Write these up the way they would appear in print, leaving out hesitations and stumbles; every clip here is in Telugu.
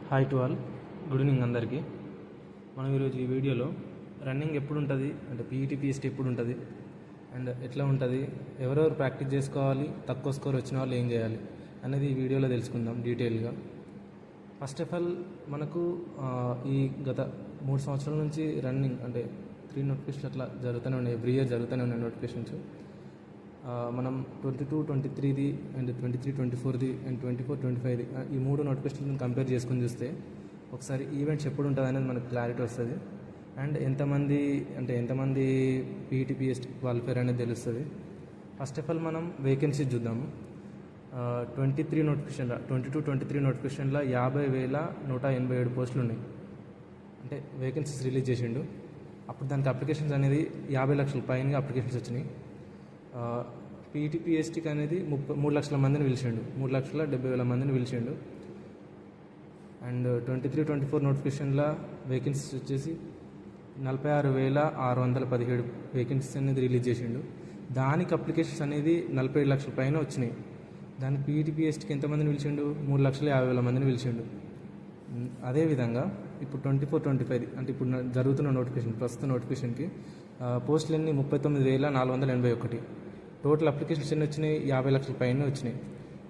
Hi to all, good evening అందరికీ. మనం ఈరోజు ఈ వీడియోలో రన్నింగ్ ఎప్పుడు ఉంటుంది, అంటే పీఈటీ పీఎస్టీ ఎప్పుడు ఉంటుంది అండ్ ఎట్లా ఉంటుంది, ఎవరెవరు ప్రాక్టీస్ చేసుకోవాలి, తక్కువ స్కోర్ వచ్చిన వాళ్ళు ఏం చేయాలి అనేది ఈ వీడియోలో తెలుసుకుందాం డీటెయిల్గా. ఫస్ట్ ఆఫ్ ఆల్ మనకు ఈ గత 3 సంవత్సరాల నుంచి రన్నింగ్ అంటే 3 నోటిఫికేషన్స్ అట్లా జరుగుతూనే ఉన్నాయి, ఎవ్రీ ఇయర్ జరుగుతూనే ఉన్నాయి నోటిఫికేషన్స్. మనం 22-23ది అండ్ 23-24ది అండ్ 24-25ది ఈ 3 నోటిఫికేషన్లను కంపేర్ చేసుకుని చూస్తే ఒకసారి ఈవెంట్స్ ఎప్పుడు ఉంటుంది అనేది మనకు క్లారిటీ వస్తుంది అండ్ ఎంతమంది పీఈటీ పీఎస్టీ క్వాలిఫైర్ అనేది తెలుస్తుంది. ఫస్ట్ ఆఫ్ ఆల్ మనం వేకెన్సీ చూద్దాము. 22-23 నోటిఫికేషన్లో 50,187 పోస్టులు ఉన్నాయి. అంటే వేకెన్సీస్ రిలీజ్ చేసిండు. అప్పుడు దానికి అప్లికేషన్స్ అనేది 50 లక్షల పైన అప్లికేషన్స్ వచ్చినాయి. పీఈటీ పీఎస్టీకి అనేది 3 లక్షల మందిని పిలిచిండు, 3,70,000 మందిని పిలిచిండు. అండ్ 23-24 నోటిఫికేషన్లో వేకెన్సీస్ వచ్చేసి 46,617 వేకెన్సీస్ అనేది రిలీజ్ చేసిండు. దానికి అప్లికేషన్స్ అనేది 47 లక్షల పైన వచ్చినాయి. దానికి పీఈటీ పీఎస్టీకి ఎంతమందిని పిలిచిండు, 3,50,000 మందిని పిలిచిండు. అదేవిధంగా ఇప్పుడు 24-25 అంటే ఇప్పుడు జరుగుతున్న నోటిఫికేషన్, ప్రస్తుత నోటిఫికేషన్కి పోస్టులు ఎన్ని 39,481. టోటల్ అప్లికేషన్స్ ఎన్ని వచ్చినాయి, 50 లక్షల పైన వచ్చినాయి.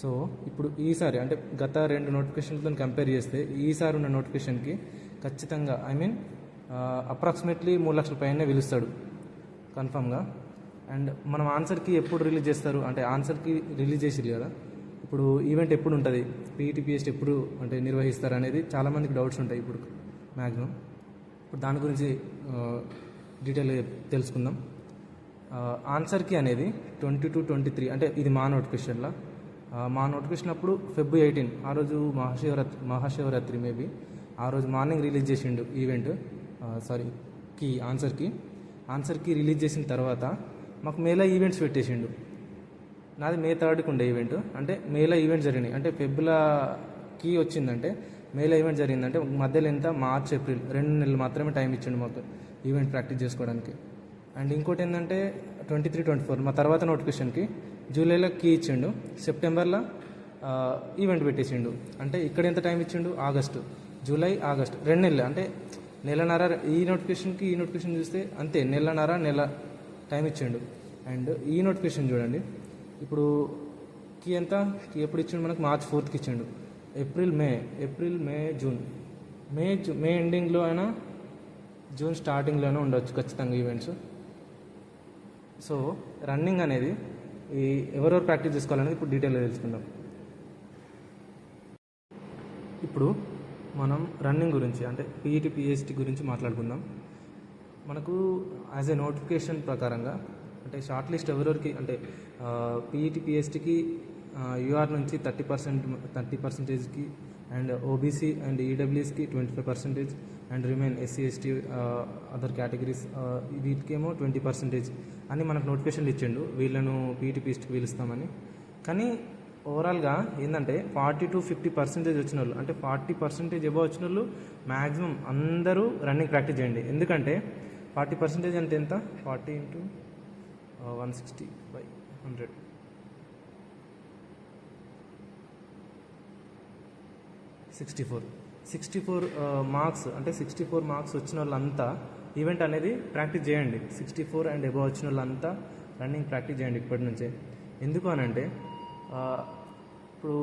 సో ఇప్పుడు ఈసారి అంటే గత 2 నోటిఫికేషన్లతో కంపేర్ చేస్తే ఈసారి ఉన్న నోటిఫికేషన్కి ఖచ్చితంగా అప్రాక్సిమేట్లీ 3 లక్షల పైనే పిలుస్తాడు కన్ఫామ్గా. అండ్ మనం ఆన్సర్కి ఎప్పుడు రిలీజ్ చేస్తారు అంటే ఆన్సర్కి రిలీజ్ చేసిరు కదా, ఇప్పుడు ఈవెంట్ ఎప్పుడు ఉంటుంది, పీఈటీ పీఎస్టీ ఎప్పుడు అంటే నిర్వహిస్తారు అనేది చాలామందికి డౌట్స్ ఉంటాయి ఇప్పుడు మ్యాక్సిమం. ఇప్పుడు దాని గురించి డీటెయిల్గా తెలుసుకుందాం. ఆన్సర్కి అనేది 22-23 అంటే ఇది మా నోటిఫికేషన్లో. మా నోటిఫికేషన్ అప్పుడు Feb 18 ఆ రోజు మహాశివరాత్రి మేబీ ఆ రోజు మార్నింగ్ రిలీజ్ చేసిండు ఈవెంట్. ఆన్సర్కి రిలీజ్ చేసిన తర్వాత మాకు మేలో ఈవెంట్స్ పెట్టేసిండు. నాది May 3కి ఉండే ఈవెంట్, అంటే మేలో ఈవెంట్ జరిగినాయి. అంటే ఫెబ్కి వచ్చిందంటే మేలో ఈవెంట్ జరిగిందంటే మధ్యలో ఎంత March, April 2 నెలలు మాత్రమే టైం ఇచ్చిండు మాకు ఈవెంట్ ప్రాక్టీస్ చేసుకోవడానికి. అండ్ ఇంకోటి ఏంటంటే 23-24 మా తర్వాత నోటిఫికేషన్కి జూలైలో కీ ఇచ్చిండు, సెప్టెంబర్లో ఈవెంట్ పెట్టేసిండు. అంటే ఇక్కడ ఎంత టైం ఇచ్చిండు, జూలై ఆగస్ట్ 2 నెలలు, అంటే నెలన్నర. ఈ నోటిఫికేషన్ చూస్తే అంతే, నెల టైం ఇచ్చిండు. అండ్ ఈ నోటిఫికేషన్ చూడండి, ఇప్పుడు కీ ఎప్పుడు ఇచ్చిండు మనకు March 4కి ఇచ్చిండు. ఏప్రిల్, మే, జూన్. మే ఎండింగ్లో అయినా జూన్ స్టార్టింగ్లోనే ఉండొచ్చు ఖచ్చితంగా ఈవెంట్స్. సో రన్నింగ్ అనేది ఎవరెవరు ప్రాక్టీస్ చేసుకోవాలనేది ఇప్పుడు డీటెయిల్గా తెలుసుకుందాం. ఇప్పుడు మనం రన్నింగ్ గురించి అంటే పీఈటీ పీఎస్టీ గురించి మాట్లాడుకుందాం. మనకు యాజ్ ఏ నోటిఫికేషన్ ప్రకారంగా అంటే షార్ట్ లిస్ట్ ఎవరెవరికి అంటే పీఈటీ పీఎస్టీకి యూఆర్ నుంచి 30%కి అండ్ ఓబీసీ అండ్ ఈడబ్ల్యూఎస్కి 25% and remain SC ST other categories వీటికేమో 20% అని మనకు నోటిఫికేషన్లు ఇచ్చిండు, వీళ్ళను పీఈటీ పీఎస్టీకి పిలుస్తామని. కానీ ఓవరాల్గా ఏంటంటే 40-50% వచ్చిన వాళ్ళు, అంటే 40% ఎబో వచ్చిన వాళ్ళు మ్యాక్సిమం అందరూ రన్నింగ్ ప్రాక్టీస్ చేయండి. ఎందుకంటే 40% అంటే ఎంత, 40 × 160/100 64 మార్క్స్. అంటే 64 మార్క్స్ వచ్చిన వాళ్ళంతా ఈవెంట్ అనేది ప్రాక్టీస్ చేయండి. 64 అండ్ అబవ్ వచ్చిన వాళ్ళంతా రన్నింగ్ ప్రాక్టీస్ చేయండి ఇప్పటి నుంచే. ఎందుకు అని అంటే ఇప్పుడు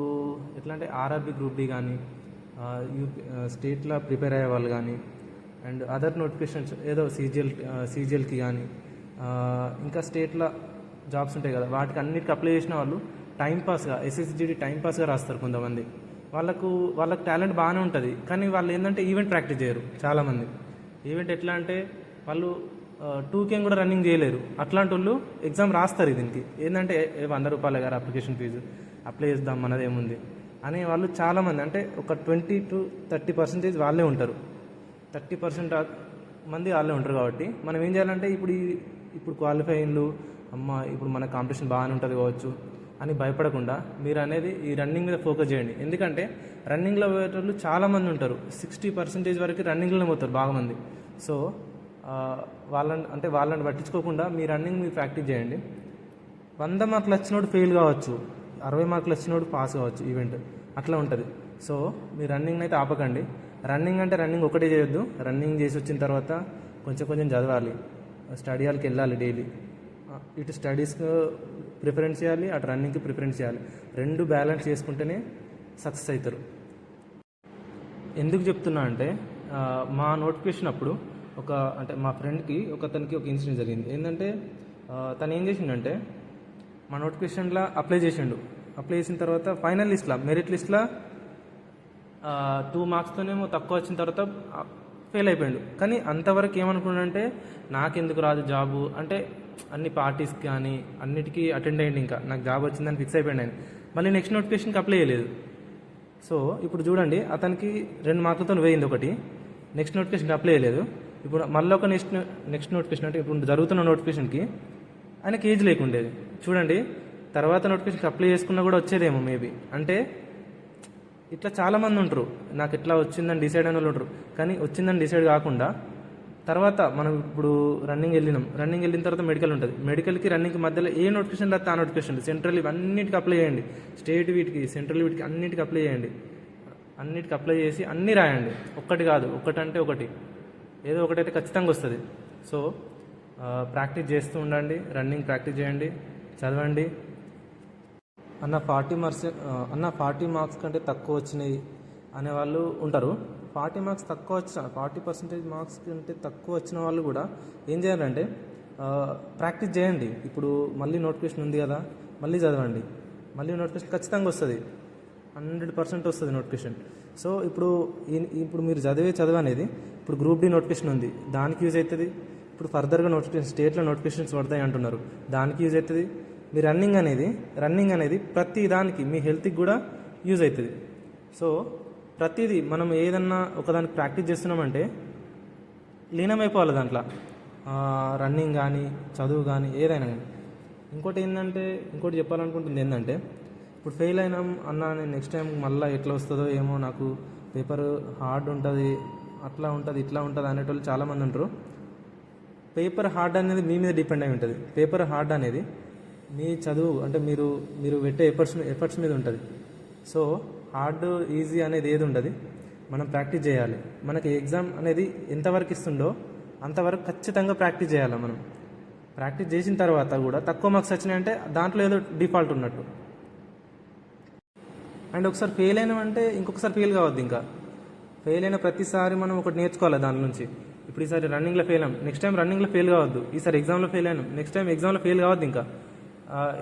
ఎట్లా అంటే ఆర్ఆర్బీ గ్రూప్ డి కానీ స్టేట్లో ప్రిపేర్ అయ్యే వాళ్ళు కానీ అండ్ అదర్ నోటిఫికేషన్స్ ఏదో సీజిఎల్కి కానీ ఇంకా స్టేట్లో జాబ్స్ ఉంటాయి కదా, వాటికి అన్నిటికీ అప్లై చేసిన వాళ్ళు టైంపాస్గా ఎస్ఎస్జిడి టైంపాస్గా రాస్తారు కొంతమంది. వాళ్ళకు టాలెంట్ బాగానే ఉంటుంది, కానీ వాళ్ళు ఏంటంటే ఈవెంట్ ప్రాక్టీస్ చేయరు చాలామంది. ఈవెంట్ ఎట్లా అంటే వాళ్ళు 2K కూడా రన్నింగ్ చేయలేరు. అట్లాంటి వాళ్ళు ఎగ్జామ్ రాస్తారు. దీనికి ఏంటంటే 100 రూపాయలు గారు అప్లికేషన్ ఫీజు, అప్లై చేద్దాం మనది ఏముంది అనే వాళ్ళు చాలామంది, అంటే ఒక 20-30% వాళ్ళే ఉంటారు. 30% మంది వాళ్ళే ఉంటారు. కాబట్టి మనం ఏం చేయాలంటే ఇప్పుడు క్వాలిఫై అయ్యిండ్రు, ఇప్పుడు మన కాంపిటీషన్ బాగానే ఉంటుంది కావచ్చు అని భయపడకుండా మీరు అనేది ఈ రన్నింగ్ మీద ఫోకస్ చేయండి. ఎందుకంటే రన్నింగ్లో పోయేటోళ్ళు చాలామంది ఉంటారు, 60% వరకు రన్నింగ్లోనే పోతారు బాగా మంది. సో వాళ్ళని పట్టించుకోకుండా మీ రన్నింగ్ మీరు ప్రాక్టీస్ చేయండి. 100 మార్కులు వచ్చినోడు ఫెయిల్ కావచ్చు, 60 మార్కులు వచ్చినోడు పాస్ కావచ్చు ఈవెంట్, అట్లా ఉంటుంది. సో మీరు రన్నింగ్ అయితే ఆపకండి. రన్నింగ్ అంటే రన్నింగ్ ఒకటే చేయొద్దు. రన్నింగ్ చేసి వచ్చిన తర్వాత కొంచెం కొంచెం చదవాలి, స్టడీ హాల్కి వెళ్ళాలి డైలీ. ఇటు స్టడీస్కి ప్రిఫరెన్స్ చేయాలి, అటు రన్నింగ్కి ప్రిఫరెన్స్ చేయాలి. రెండు బ్యాలెన్స్ చేసుకుంటేనే సక్సెస్ అవుతారు. ఎందుకు చెప్తున్నా అంటే మా నోటిఫికేషన్ అప్పుడు అంటే మా ఫ్రెండ్కి అతనికి ఒక ఇన్సిడెంట్ జరిగింది. ఏంటంటే తను ఏం చేసిండంటే మా నోటిఫికేషన్లో అప్లై చేసిన తర్వాత ఫైనల్ లిస్ట్లో మెరిట్ లిస్ట్లో 2 మార్క్స్తోనేమో తక్కువ వచ్చిన తర్వాత ఫెయిల్ అయిపోయాడు. కానీ అంతవరకు ఏమనుకున్నాడంటే నాకెందుకు రాదు జాబు అంటే అన్ని పార్టీస్కి కానీ అన్నిటికీ అటెండ్ అయ్యింది. ఇంకా నాకు జాబ్ వచ్చిందని ఫిక్స్ అయిపోయాడు ఆయన. మళ్ళీ నెక్స్ట్ నోటిఫికేషన్కి అప్లై చేయలేదు. సో ఇప్పుడు చూడండి, అతనికి 2 మార్కులతో పోయింది ఒకటి, నెక్స్ట్ నోటిఫికేషన్కి అప్లై చేయలేదు. ఇప్పుడు మళ్ళీ ఒక నెక్స్ట్ నోటిఫికేషన్ అంటే ఇప్పుడు జరుగుతున్న నోటిఫికేషన్కి ఆయనకి ఏజ్ లేకుండేది. చూడండి, తర్వాత నోటిఫికేషన్కి అప్లై చేసుకున్నా కూడా వచ్చేదేమో మేబీ. అంటే ఇట్లా చాలామంది ఉంటారు, నాకు ఇట్లా వచ్చిందని డిసైడ్ అయిన వాళ్ళు ఉంటారు. కానీ వచ్చిందని డిసైడ్ కాకుండా తర్వాత మనం ఇప్పుడు రన్నింగ్ వెళ్ళిన తర్వాత మెడికల్ ఉంటుంది. మెడికల్కి రన్నింగ్కి మధ్యలో ఏ నోటిఫికేషన్ లేకపోతే ఆ నోటిఫికేషన్ సెంట్రల్ అన్నిటికీ అప్లై చేయండి. స్టేట్ వీటికి సెంట్రల్ వీటికి అన్నిటికీ అప్లై చేయండి. అన్నిటికీ అప్లై చేసి అన్నీ రాయండి. ఒక్కటి కాదు, ఒకటంటే ఒకటి, ఏదో ఒకటైతే ఖచ్చితంగా వస్తుంది. సో ప్రాక్టీస్ చేస్తూ ఉండండి, రన్నింగ్ ప్రాక్టీస్ చేయండి, చదవండి. అన్న 40 మార్క్స్ కంటే తక్కువ వచ్చినాయి అనేవాళ్ళు ఉంటారు. 40% మార్క్స్ కంటే తక్కువ వచ్చిన వాళ్ళు కూడా ఏం చేయాలంటే ప్రాక్టీస్ చేయండి. ఇప్పుడు మళ్ళీ నోటిఫికేషన్ ఉంది కదా, మళ్ళీ చదవండి. మళ్ళీ నోటిఫికేషన్ ఖచ్చితంగా వస్తుంది, 100% వస్తుంది నోటిఫికేషన్. సో ఇప్పుడు మీరు చదువు అనేది ఇప్పుడు గ్రూప్ డి నోటిఫికేషన్ ఉంది, దానికి యూజ్ అవుతుంది. ఇప్పుడు ఫర్దర్గా నోటిఫికేషన్ స్టేట్లో నోటిఫికేషన్స్ పడతాయి అంటున్నారు, దానికి యూజ్ అవుతుంది. మీ రన్నింగ్ అనేది ప్రతి దానికి మీ హెల్త్కి కూడా యూజ్ అవుతుంది. సో ప్రతిదీ మనం ఏదన్నా ఒకదానికి ప్రాక్టీస్ చేస్తున్నామంటే లీనమైపోవాలి దాంట్లో, రన్నింగ్ కానీ చదువు కానీ ఏదైనా కానీ. ఇంకోటి చెప్పాలనుకుంటుంది ఏంటంటే ఇప్పుడు ఫెయిల్ అయినాం అన్న, నేను నెక్స్ట్ టైం మళ్ళీ ఎట్లా వస్తుందో ఏమో, నాకు పేపర్ హార్డ్ ఉంటుంది, అట్లా ఉంటుంది ఇట్లా ఉంటుంది అనేటోళ్ళు చాలామంది ఉంటారు. పేపర్ హార్డ్ అనేది మీ మీద డిపెండ్ అయి ఉంటుంది. పేపర్ హార్డ్ అనేది మీ చదువు అంటే మీరు పెట్టే ఎఫర్ట్స్ మీద ఉంటుంది. సో హార్డ్ ఈజీ అనేది ఏది ఉండదు, మనం ప్రాక్టీస్ చేయాలి. మనకి ఎగ్జామ్ అనేది ఎంతవరకు ఇస్తుండో అంతవరకు ఖచ్చితంగా ప్రాక్టీస్ చేయాలి. మనం ప్రాక్టీస్ చేసిన తర్వాత కూడా తక్కువ మార్క్స్ వచ్చినాయంటే దాంట్లో ఏదో డిఫాల్ట్ ఉన్నట్టు. అండ్ ఒకసారి ఫెయిల్ అయినామంటే ఇంకొకసారి ఫెయిల్ కావద్దు. ఇంకా ఫెయిల్ అయిన ప్రతిసారి మనం ఒకటి నేర్చుకోవాలి దాని నుంచి. ఇప్పుడు ఈసారి రన్నింగ్లో ఫెయిల్ అయ్యాం, నెక్స్ట్ టైం రన్నింగ్లో ఫెయిల్ కావద్దు. ఈసారి ఎగ్జామ్లో ఫెయిల్ అయినాం, నెక్స్ట్ టైం ఎగ్జామ్లో ఫెయిల్ కావద్దు. ఇంకా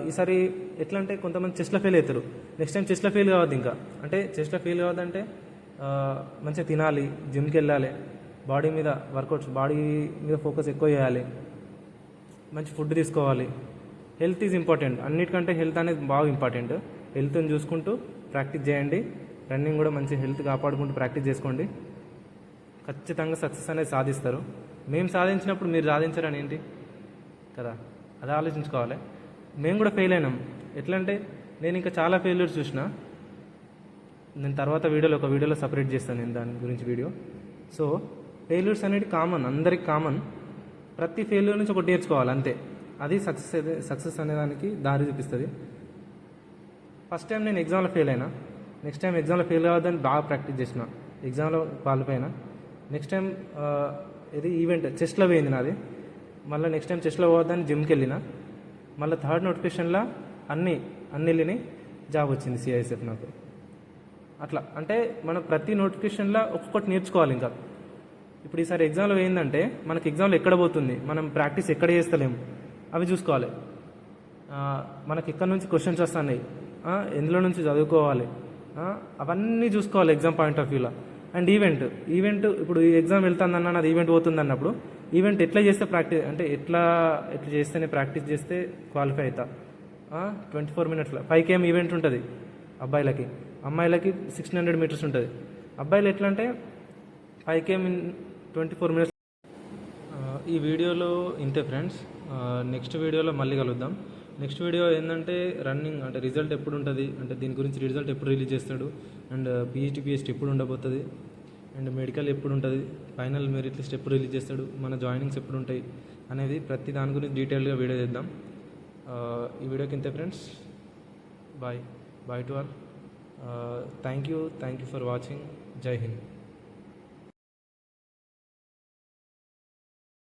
ఈసారి ఎట్లా అంటే కొంతమంది చెస్ట్లో ఫెయిల్ అవుతారు, నెక్స్ట్ టైం చెస్ట్లో ఫెయిల్ కావద్దు. ఇంకా అంటే చెస్ట్లో ఫెయిల్ కావద్దంటే మంచిగా తినాలి, జిమ్కి వెళ్ళాలి, బాడీ మీద వర్కౌట్స్, బాడీ మీద ఫోకస్ ఎక్కువ చేయాలి, మంచి ఫుడ్ తీసుకోవాలి. హెల్త్ ఈజ్ ఇంపార్టెంట్, అన్నిటికంటే హెల్త్ అనేది బాగా ఇంపార్టెంట్. హెల్త్ని చూసుకుంటూ ప్రాక్టీస్ చేయండి. రన్నింగ్ కూడా మంచి హెల్త్ కాపాడుకుంటూ ప్రాక్టీస్ చేసుకోండి. ఖచ్చితంగా సక్సెస్ అనేది సాధిస్తారు. మేము సాధించినప్పుడు మీరు సాధించారని ఏంటి కదా, అది ఆలోచించుకోవాలి. మేము కూడా ఫెయిల్ అయినాం. ఎట్లా అంటే నేను ఇంకా చాలా ఫెయిల్యూర్స్ చూసిన, నేను తర్వాత ఒక వీడియోలో సపరేట్ చేస్తాను నేను దాని గురించి వీడియో. సో ఫెయిల్యూర్స్ అనేది కామన్, అందరికి కామన్. ప్రతి ఫెయిల్యూర్ నుంచి ఒకటి నేర్చుకోవాలి అంతే. అది సక్సెస్ అనేదానికి దారి చూపిస్తుంది. ఫస్ట్ టైం నేను ఎగ్జామ్లో ఫెయిల్ అయినా, నెక్స్ట్ టైం ఎగ్జామ్లో ఫెయిల్ కావద్దని బాగా ప్రాక్టీస్ చేసిన, ఎగ్జామ్లో క్వాలిఫై అయినా. నెక్స్ట్ టైం ఇది ఈవెంట్ చెస్ట్లో పోయింది నాది, మళ్ళీ నెక్స్ట్ టైం చెస్ట్లో పోవద్దని జిమ్కి వెళ్ళిన, మళ్ళీ థర్డ్ నోటిఫికేషన్లో అన్నీ వెళ్ళినాయి, జాబ్ వచ్చింది సిఐఎస్ఎఫ్ నాకు. అట్లా అంటే మనం ప్రతి నోటిఫికేషన్లో ఒక్కొక్కటి నేర్చుకోవాలి. ఇంకా ఇప్పుడు ఈసారి ఎగ్జామ్లో ఏంటంటే మనకి ఎగ్జామ్లో ఎక్కడ పోతుంది, మనం ప్రాక్టీస్ ఎక్కడ చేస్తలేము అవి చూసుకోవాలి. మనకి ఎక్కడి నుంచి క్వశ్చన్స్ వస్తున్నాయి, ఎందులో నుంచి చదువుకోవాలి, అవన్నీ చూసుకోవాలి ఎగ్జామ్ పాయింట్ ఆఫ్ వ్యూలో. అండ్ ఈవెంట్ ఇప్పుడు ఈ ఎగ్జామ్ వెళ్తుందన్న, నాది ఈవెంట్ పోతుంది అన్నప్పుడు ఈవెంట్ ఎట్లా చేస్తే ప్రాక్టీస్ అంటే ఎట్లా చేస్తేనే ప్రాక్టీస్ చేస్తే క్వాలిఫై అవుతా. 24 minutesలో 5 km ఈవెంట్ ఉంటుంది అబ్బాయిలకి, అమ్మాయిలకి 1600 meters ఉంటుంది. అబ్బాయిలు ఎట్లా అంటే 5 km in 24 minutes. ఈ వీడియోలో ఇంతే ఫ్రెండ్స్. నెక్స్ట్ వీడియోలో మళ్ళీ కలుద్దాం. నెక్స్ట్ వీడియో ఏంటంటే రన్నింగ్ అంటే రిజల్ట్ ఎప్పుడు ఉంటుంది, అంటే దీని గురించి రిజల్ట్ ఎప్పుడు రిలీజ్ చేస్తాడు, అండ్ పిహెచ్డి ఎప్పుడు ఉండబోతుంది, అండ్ మెడికల్ ఎప్పుడు ఉంటుంది, ఫైనల్ మెరిట్ లిస్ట్ ఎప్పుడు రిలీజ్ చేస్తాడు, మన జాయినింగ్స్ ఎప్పుడు ఉంటాయి అనేది ప్రతి దాని గురించి డీటెయిల్గా వీడియో చేద్దాం. ఈ వీడియోకి ఇంతే friends. Bye to all. Thank you for watching. జై హింద్.